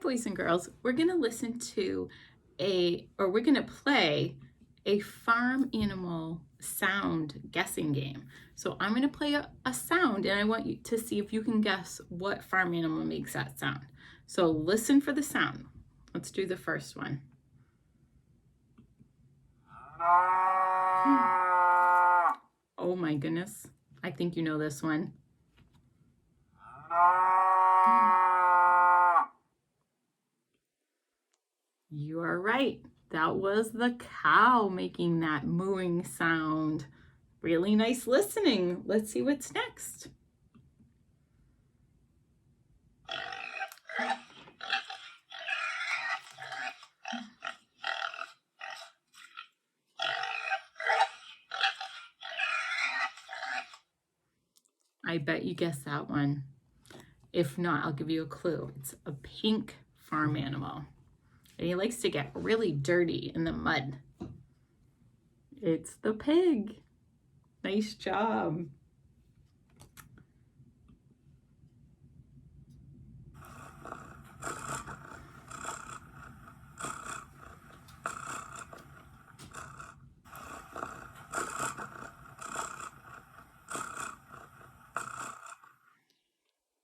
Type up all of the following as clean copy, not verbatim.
boys and girls, we're going to listen to we're going to play a farm animal sound guessing game. So I'm going to play a sound, and I want you to see if you can guess what farm animal makes that sound. So listen for the sound. Let's do the first one. Oh my goodness. I think you know this one. You are right. That was the cow making that mooing sound. Really nice listening. Let's see what's next. I bet you guessed that one. If not, I'll give you a clue. It's a pink farm animal. And he likes to get really dirty in the mud. It's the pig. Nice job.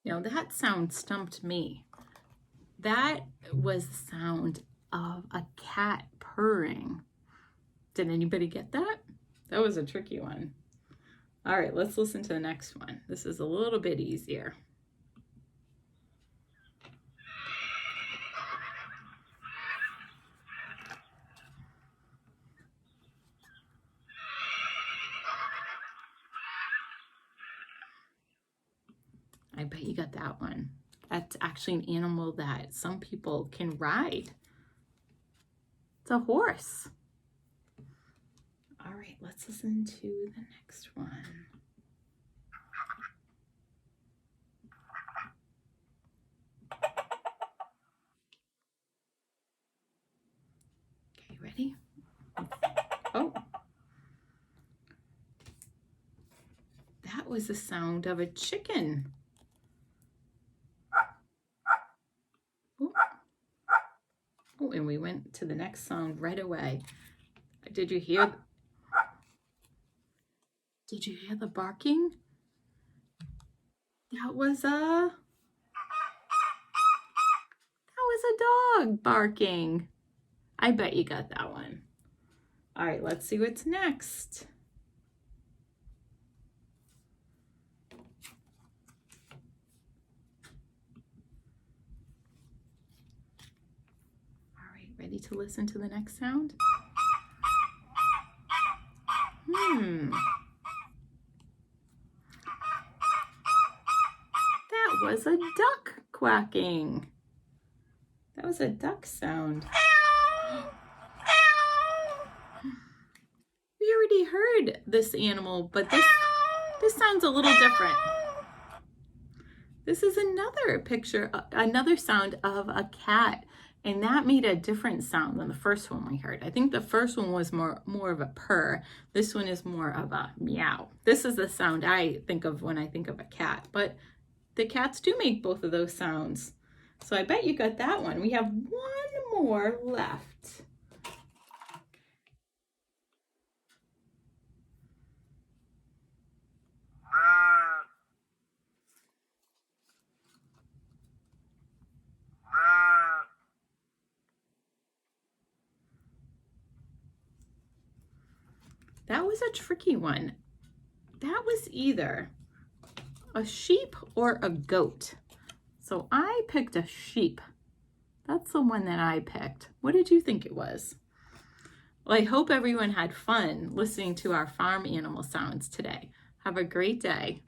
Now that sound stumped me. That was the sound of a cat purring. Did anybody get that? That was a tricky one. All right, let's listen to the next one. This is a little bit easier. I bet you got that one. That's actually an animal that some people can ride. It's a horse. All right, let's listen to the next one. Okay, ready? Oh. That was the sound of a chicken. Oh, and we went to the next sound right away. Did you hear the barking? That was a dog barking. I bet you got that one. All right, let's see what's next. Ready to listen to the next sound? That was a duck quacking. That was a duck sound. We already heard this animal, but this sounds a little different. This is another picture, another sound of a cat. And that made a different sound than the first one we heard. I think the first one was more of a purr. This one is more of a meow. This is the sound I think of when I think of a cat. But the cats do make both of those sounds. So I bet you got that one. We have one more left. That was a tricky one. That was either a sheep or a goat. So I picked a sheep. That's the one that I picked. What did you think it was? Well, I hope everyone had fun listening to our farm animal sounds today. Have a great day.